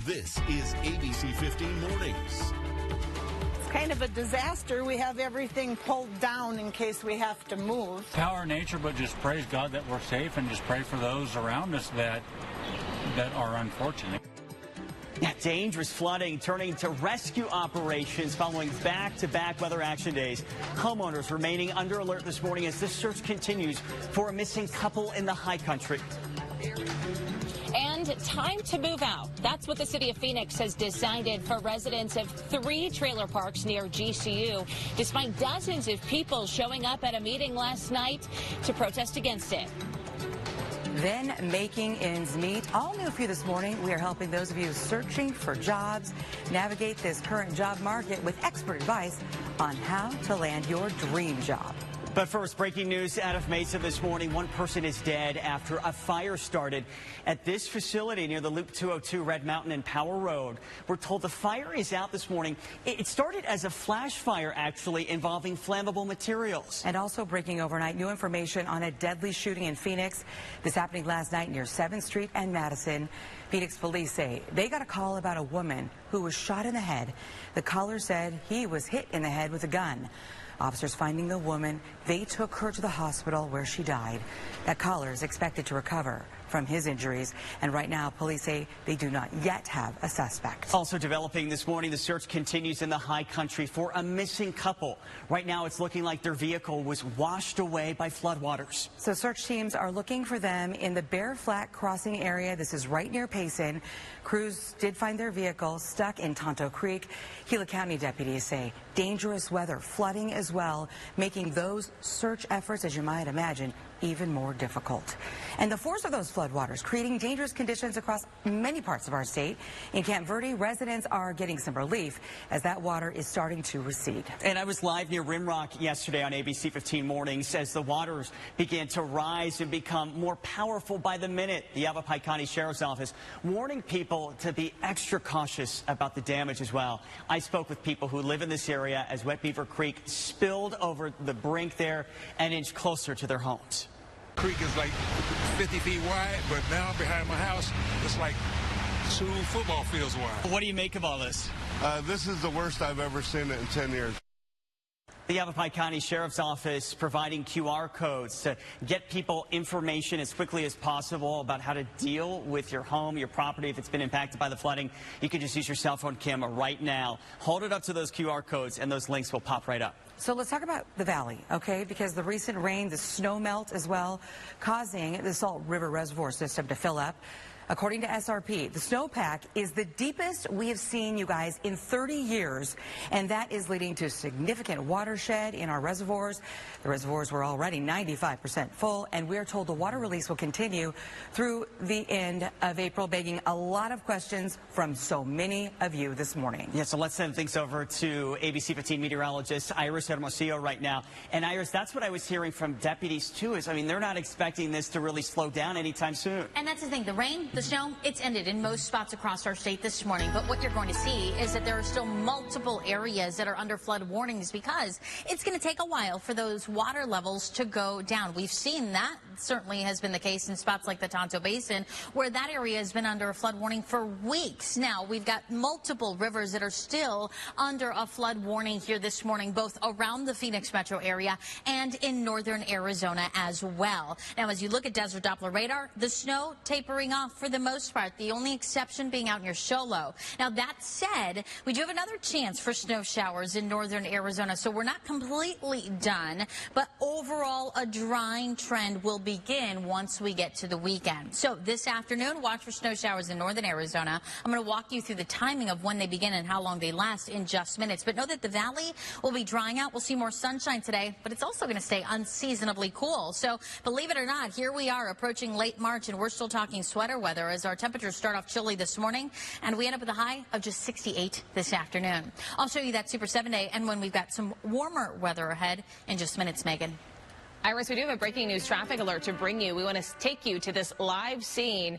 This is ABC 15 Mornings. It's kind of a disaster. We have everything pulled down in case we have to move. Power nature, but just praise God that we're safe and just pray for those around us that are unfortunate. Dangerous flooding turning to rescue operations following back-to-back weather action days. Homeowners remaining under alert this morning as this search continues for a missing couple in the high country. And time to move out. That's what the city of Phoenix has decided for residents of 3 trailer parks near GCU, despite dozens of people showing up at a meeting last night to protest against it. Then making ends meet. All new for you this morning. We are helping those of you searching for jobs navigate this current job market with expert advice on how to land your dream job. But first, breaking news out of Mesa this morning. One person is dead after a fire started at this facility near the Loop 202 Red Mountain and Power Road. We're told the fire is out this morning. It started as a flash fire, actually, involving flammable materials. And also breaking overnight, new information on a deadly shooting in Phoenix. This happening last night near 7th Street and Madison. Phoenix police say they got a call about a woman who was shot in the head. The caller said he was hit in the head with a gun. Officers finding the woman, they took her to the hospital where she died. That caller is expected to recover from his injuries, and right now police say they do not yet have a suspect. Also developing this morning, the search continues in the high country for a missing couple. Right now it's looking like their vehicle was washed away by floodwaters. So search teams are looking for them in the Bear Flat crossing area. This is right near Payson. Crews did find their vehicle stuck in Tonto Creek. Gila County deputies say dangerous weather, flooding as well, making those search efforts, as you might imagine, even more difficult. And the force of those floodwaters creating dangerous conditions across many parts of our state. In Camp Verde, residents are getting some relief as that water is starting to recede. And I was live near Rimrock yesterday on ABC 15 Mornings as the waters began to rise and become more powerful by the minute. The Yavapai County Sheriff's Office warning people to be extra cautious about the damage as well. I spoke with people who live in this area as Wet Beaver Creek spilled over the brink there an inch closer to their homes. Creek is like 50 feet wide, but now behind my house, it's like 2 football fields wide. What do you make of all this? This is the worst I've ever seen it in 10 years. The Yavapai County Sheriff's Office providing QR codes to get people information as quickly as possible about how to deal with your home, your property, if it's been impacted by the flooding. You can just use your cell phone camera right now. Hold it up to those QR codes and those links will pop right up. So let's talk about the valley, okay? Because the recent rain, the snow melt as well, causing the Salt River Reservoir system to fill up. According to SRP, the snowpack is the deepest we have seen, you guys, in 30 years, and that is leading to significant watershed in our reservoirs. The reservoirs were already 95% full, and we're told the water release will continue through the end of April, begging a lot of questions from so many of you this morning. Yeah, so let's send things over to ABC 15 meteorologist Iris Hermosillo right now. And Iris, that's what I was hearing from deputies too, is, I mean, they're not expecting this to really slow down anytime soon. And that's the thing, the rain, the snow, it's ended in most spots across our state this morning. But what you're going to see is that there are still multiple areas that are under flood warnings because it's going to take a while for those water levels to go down. We've seen that certainly has been the case in spots like the Tonto Basin, where that area has been under a flood warning for weeks. Now, we've got multiple rivers that are still under a flood warning here this morning, both around the Phoenix metro area and in northern Arizona as well. Now, as you look at Desert Doppler radar, the snow tapering off for the most part, the only exception being out near Show Low. Now, that said, we do have another chance for snow showers in northern Arizona, so we're not completely done, but overall a drying trend will begin once we get to the weekend. So this afternoon, watch for snow showers in northern Arizona. I'm going to walk you through the timing of when they begin and how long they last in just minutes. But know that the valley will be drying out. We'll see more sunshine today, but it's also going to stay unseasonably cool. So believe it or not, here we are approaching late March, and we're still talking sweater weather as our temperatures start off chilly this morning, and we end up with a high of just 68 this afternoon. I'll show you that Super 7 day and when we've got some warmer weather ahead in just minutes, Megan. Iris, we do have a breaking news traffic alert to bring you. We want to take you to this live scene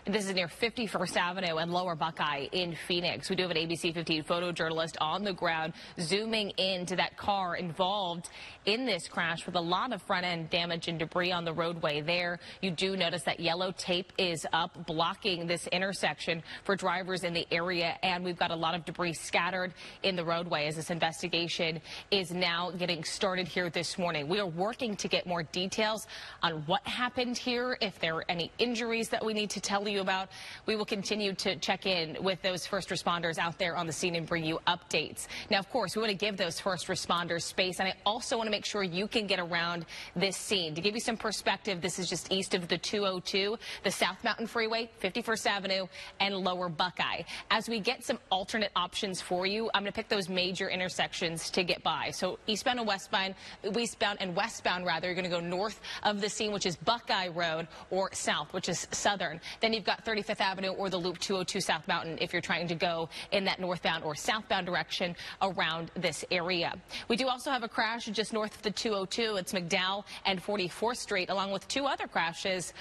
This is near 51st Avenue and Lower Buckeye in Phoenix. We do have an ABC 15 photojournalist on the ground zooming into that car involved in this crash with a lot of front-end damage and debris on the roadway there. You do notice that yellow tape is up, blocking this intersection for drivers in the area, and we've got a lot of debris scattered in the roadway as this investigation is now getting started here this morning. We are working to get more details on what happened here, if there are any injuries that we need to tell you about. We will continue to check in with those first responders out there on the scene and bring you updates. Now, of course, we want to give those first responders space, and I also want to make sure you can get around this scene. To give you some perspective, this is just east of the 202, the South Mountain Freeway, 51st Avenue, and Lower Buckeye. As we get some alternate options for you, I'm going to pick those major intersections to get by. So eastbound and westbound, you're going to go north of the scene, which is Buckeye Road, or south, which is Southern. Then you've got 35th Avenue or the Loop 202 South Mountain if you're trying to go in that northbound or southbound direction around this area. We do also have a crash just north of the 202. It's McDowell and 44th Street, along with two other crashes,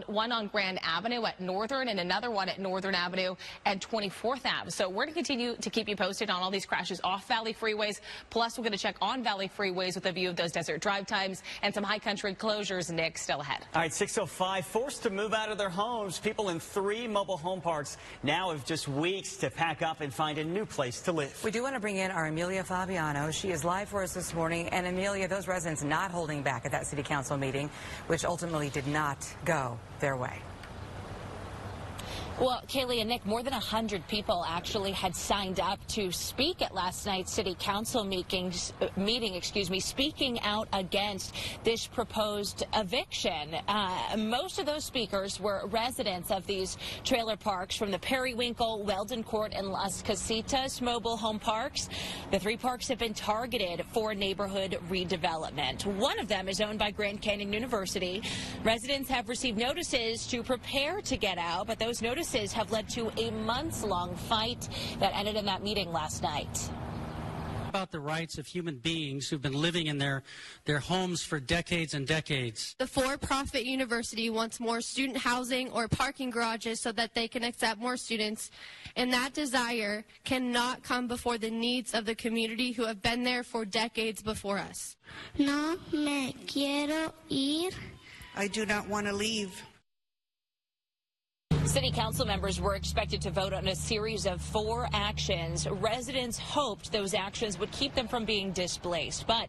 one on Grand Avenue at Northern and another one at Northern Avenue and 24th Ave. So we're going to continue to keep you posted on all these crashes off Valley freeways. Plus, we're going to check on Valley freeways with a view of those desert drive times and some high country closures. Nick, still ahead. All right, 6:05, forced to move out of their homes. People in 3 mobile home parks now have just weeks to pack up and find a new place to live. We do want to bring in our Amelia Fabiano. She is live for us this morning. And Amelia, those residents not holding back at that city council meeting, which ultimately did not go their way. Well, Kaylee and Nick, more than 100 people actually had signed up to speak at last night's city council meeting, speaking out against this proposed eviction. Most of those speakers were residents of these trailer parks from the Periwinkle, Weldon Court, and Las Casitas mobile home parks. The 3 parks have been targeted for neighborhood redevelopment. One of them is owned by Grand Canyon University. Residents have received notices to prepare to get out, but those notices have led to a months-long fight that ended in that meeting last night. About the rights of human beings who've been living in their homes for decades and decades. The for-profit university wants more student housing or parking garages so that they can accept more students, and that desire cannot come before the needs of the community who have been there for decades before us. No me quiero ir. I do not want to leave. City council members were expected to vote on a series of 4 actions. Residents hoped those actions would keep them from being displaced. But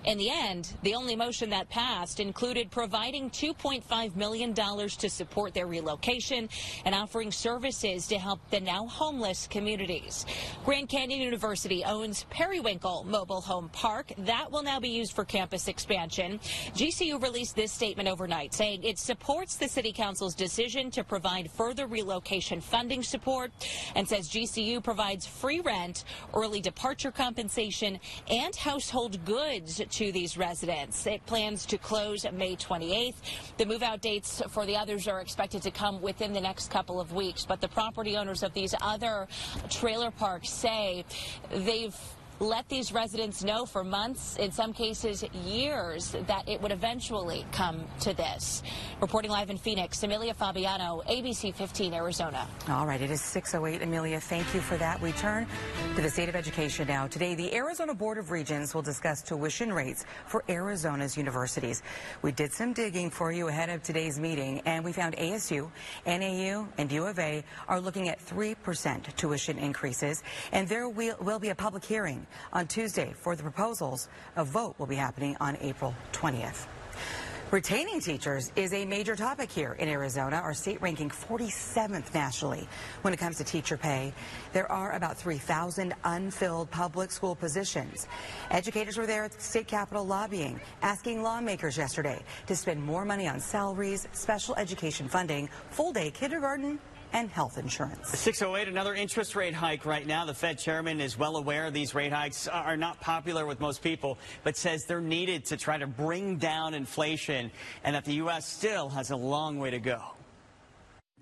in the end, the only motion that passed included providing $2.5 million to support their relocation and offering services to help the now homeless communities. Grand Canyon University owns Periwinkle Mobile Home Park. That will now be used for campus expansion. GCU released this statement overnight saying it supports the city council's decision to provide further relocation funding support and says GCU provides free rent, early departure compensation, and household goods to these residents. It plans to close May 28th. The move-out dates for the others are expected to come within the next couple of weeks, but the property owners of these other trailer parks say they've let these residents know for months, in some cases years, that it would eventually come to this. Reporting live in Phoenix, Amelia Fabiano, ABC 15, Arizona. All right, it is 6:08. Amelia, thank you for that. We turn to the state of education now. Today, the Arizona Board of Regents will discuss tuition rates for Arizona's universities. We did some digging for you ahead of today's meeting, and we found ASU, NAU, and U of A are looking at 3% tuition increases, and there will be a public hearing on Tuesday for the proposals. A vote will be happening on April 20th. Retaining teachers is a major topic here in Arizona, our state ranking 47th nationally when it comes to teacher pay. There are about 3,000 unfilled public school positions. Educators were there at the state capitol lobbying, asking lawmakers yesterday to spend more money on salaries, special education funding, full-day kindergarten, and health insurance. 6:08, another interest rate hike right now. The Fed chairman is well aware these rate hikes are not popular with most people, but says they're needed to try to bring down inflation and that the U.S. still has a long way to go.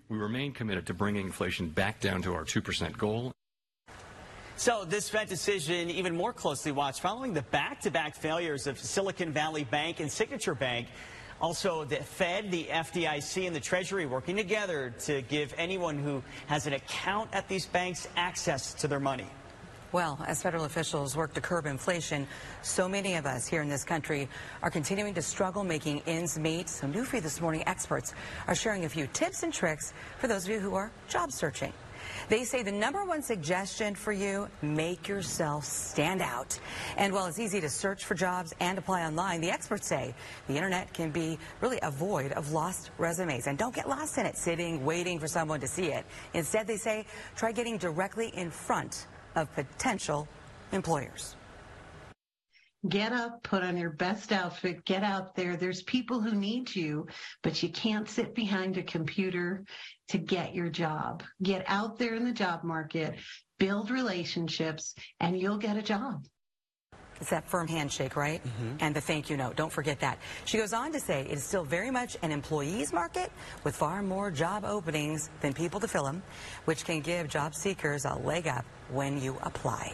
We remain committed to bringing inflation back down to our 2% goal. So this Fed decision even more closely watched following the back-to-back failures of Silicon Valley Bank and Signature Bank. Also, the Fed, the FDIC, and the Treasury working together to give anyone who has an account at these banks access to their money. Well, as federal officials work to curb inflation, so many of us here in this country are continuing to struggle making ends meet. So new for you this morning, experts are sharing a few tips and tricks for those of you who are job searching. They say the #1 suggestion for you, make yourself stand out. And while it's easy to search for jobs and apply online, the experts say the internet can be really a void of lost resumes. And don't get lost in it, sitting, waiting for someone to see it. Instead, they say, try getting directly in front of potential employers. Get up, put on your best outfit, get out there. There's people who need you, but you can't sit behind a computer to get your job. Get out there in the job market, build relationships, and you'll get a job. It's that firm handshake, right? And the thank you note. Don't forget that. She goes on to say it is still very much an employee's market with far more job openings than people to fill them, which can give job seekers a leg up when you apply.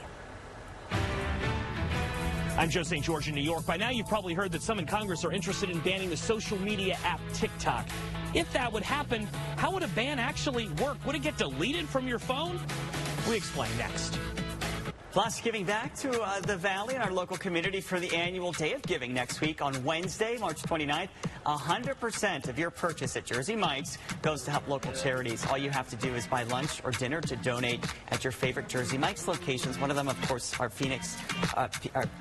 I'm Joe St. George in New York. By now, you've probably heard that some in Congress are interested in banning the social media app TikTok. If that would happen, how would a ban actually work? Would it get deleted from your phone? We explain next. Plus, giving back to the Valley and our local community for the annual Day of Giving next week on Wednesday, March 29th. 100% of your purchase at Jersey Mike's goes to help local charities. All you have to do is buy lunch or dinner to donate at your favorite Jersey Mike's locations. One of them, of course, our Phoenix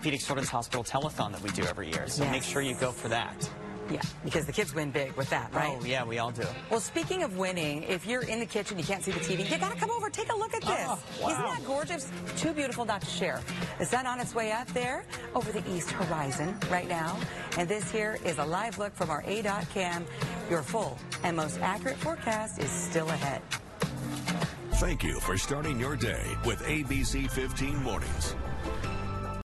Children's Hospital telethon that we do every year. So make sure you go for that. Yeah, because the kids win big with that, right? Oh, yeah, we all do. Well, speaking of winning, if you're in the kitchen, you can't see the TV, you got to come over, take a look at this. Oh, wow. Isn't that gorgeous? Too beautiful not to share. The sun on its way up there over the east horizon right now. And this here is a live look from our ADOT cam. Your full and most accurate forecast is still ahead. Thank you for starting your day with ABC 15 Mornings.